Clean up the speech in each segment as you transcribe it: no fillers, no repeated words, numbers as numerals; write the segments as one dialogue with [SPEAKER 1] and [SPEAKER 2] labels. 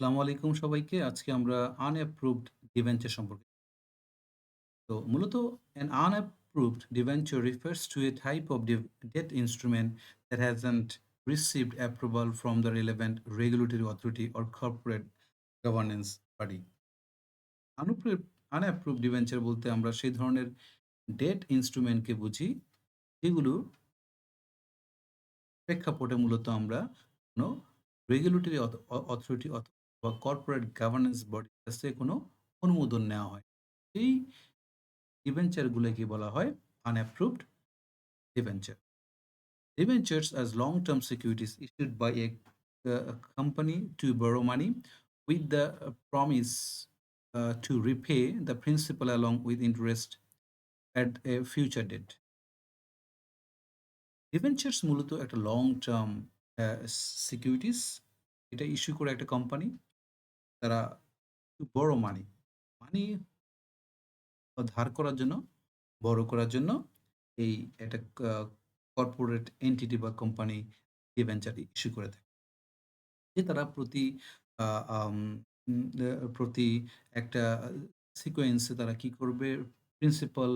[SPEAKER 1] আসসালামু আলাইকুম সবাইকে। আজকে আমরা আনঅ্যাপ্রুভড ডিবেঞ্চার সম্পর্কে। তো মূলত an unapproved debenture refers to a type of debt instrument that hasn't received approval from the relevant regulatory authority or corporate governance body. Unapproved unapproved debenture বলতে আমরা সেই ধরনের ডেট ইন্সট্রুমেন্টকে বুঝি যেগুলো প্রেক্ষাপটে মূলত আমরা কোনো রেগুলেটরি অথরিটি অথবা কর্পোরেট গভর্নেন্স বডির কাছ থেকে কোনো অনুমোদন নেওয়া হয়। এই ডিবেঞ্চারগুলোকে বলা হয় আনঅ্যাপ্রুভড debenture. Debentures as long-term securities issued by a company to borrow money with the promise to repay the principal along with interest at a future date. Debentures মূলত একটা লং টার্ম সিকিউরিটিস। এটা ইস্যু করে একটা company. তারা বড় মানি, মানি ধার করার জন্য, বড় করার জন্য এই একটা কর্পোরেট এন্টিটি বা কোম্পানি ডিবেঞ্চার ইস্যু করে থাকে। যে তারা প্রতি আ আম উম আ প্রতি একটা সিকোয়েন্সে তারা কি করবে? প্রিন্সিপাল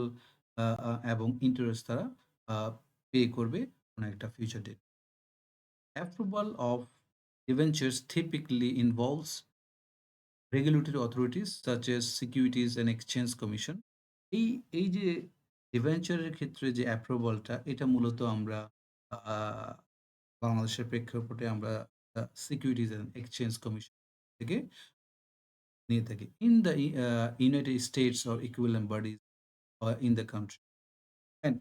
[SPEAKER 1] এবং ইন্টারেস্ট তারা আ পে করবে কোন একটা future date. Approval of debentures typically involves regulatory authorities such as Securities and Exchange Commission. এই এই যে ডিবেঞ্চারের ক্ষেত্রে যে অ্যাপ্রুভালটা এটা মূলত আমরা আ বাংলাদেশের প্রেক্ষাপটে আমরা সিকিউরিটিজ অ্যান্ড এক্সচেঞ্জ কমিশন থেকে নিয়ে থাকি। In the United states or equivalent bodies in the country and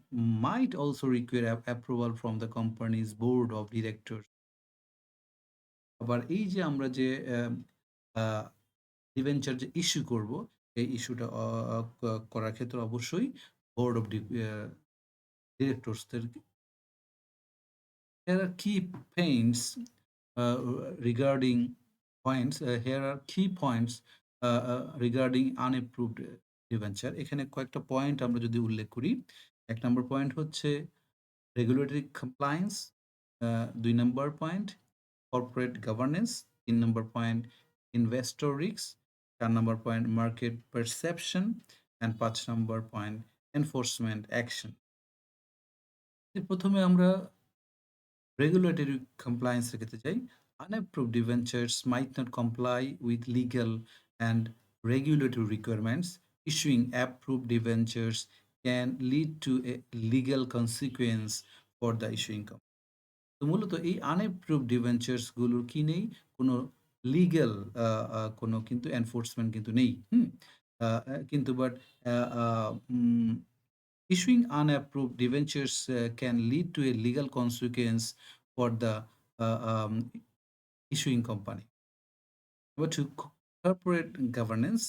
[SPEAKER 1] mite also require approval from the companies board of directors. আবার এই যে আমরা যে আ ডিবেঞ্চার যে ইস্যু করব, এই ইস্যুটা অ অ ক করার ক্ষেত্রে অবশ্যই board of directors there Here are key paints regarding points. Here are key points regarding unapproved debenture. এখানে কয়েকটা পয়েন্ট আমরা যদি উল্লেখ করি। ১ নম্বর পয়েন্ট হচ্ছে regulatory compliance, ২ number point corporate governance, ৩ number point investor risk, ৪ number point market perception and ৫ number point enforcement action. প্রথমে আমরা regulatory compliance রেখেতে চাই। Unapproved debentures might not comply with legal and regulatory requirements. Issuing approved debentures can lead to a legal consequence for the issuing company. তো মূলত এই unapproved debentures গুলোর কি নেই? কোনো লিগ্যাল আ আ কোনো কিন্তু এনফোর্সমেন্ট কিন্তু নেই। হুম? আ আ কিন্তু but a a um Issuing unapproved debentures can lead to a legal consequence for the issuing company. But to corporate governance,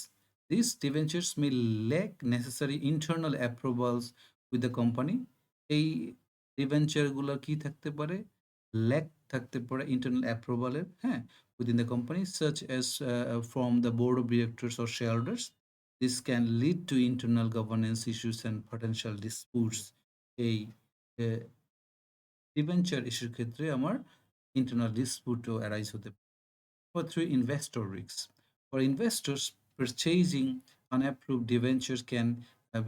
[SPEAKER 1] these debentures may lack necessary internal approvals with the company. এই debenture গুলো কি থাকতে পারে? Lack থাকতে পারে internal approval এর, হ্যাঁ? Within the company such as from the board of directors or shareholders. This can lead to internal governance issues and potential disputes. এই ডিবেঞ্চার ইস্যুর ক্ষেত্রে আমার ইন্টারনাল ডিসপিউটও অ্যারাইজ হতে পারে। Number 3, investor risks. For investors, purchasing unapproved debentures can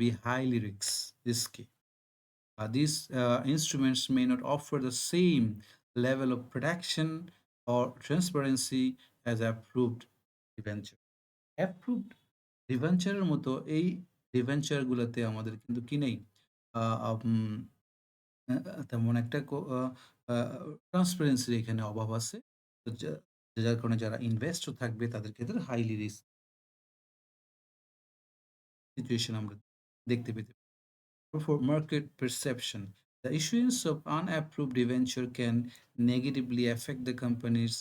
[SPEAKER 1] be highly risky. These instruments may not offer the same level of protection or transparency as approved debenture. Approved ডিভেঞ্চারের মতো এই ডিভেঞ্চারগুলোতে আমাদের কিন্তু কি নেই? আ আম তেমন একটা আ ট্রান্সপারেন্সির এখানে অভাব আছে। তো যার কারণে যারা ইনভেস্টর থাকবে তাদের ক্ষেত্রে হাইলি রিস্ক সিচুয়েশন আমরা দেখতে পেতে পারি। For market perception, the issuance of unapproved debenture can negatively affect the company's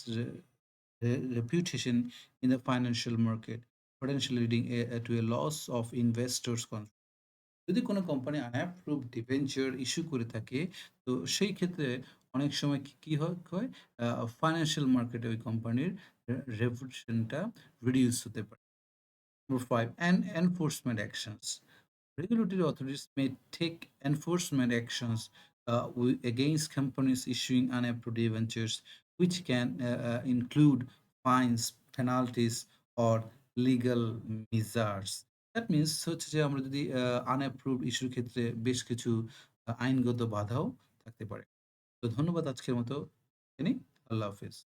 [SPEAKER 1] reputation in the financial market, potentially leading to a loss of investors' confidence. যদি কোনো কোম্পানি আনঅ্যাপ্রুভড ডিবেঞ্চার ইস্যু করে থাকে, তো সেই ক্ষেত্রে অনেক সময় কি হয়? ফাইন্যান্সিয়াল মার্কেটে ওই কোম্পানির রেপুটেশনটা রিডিউস হতে পারে। Number 5, and enforcement actions. Regulatory authorities may take enforcement actions against companies issuing unapproved debentures, which can include fines, penalties or legal measures. That means হচ্ছে যে আমরা যদি unapproved ইস্যুর ক্ষেত্রে বেশ কিছু আইনগত বাধাও থাকতে পারে। তো ধন্যবাদ আজকের মতো। আল্লাহ হাফেজ।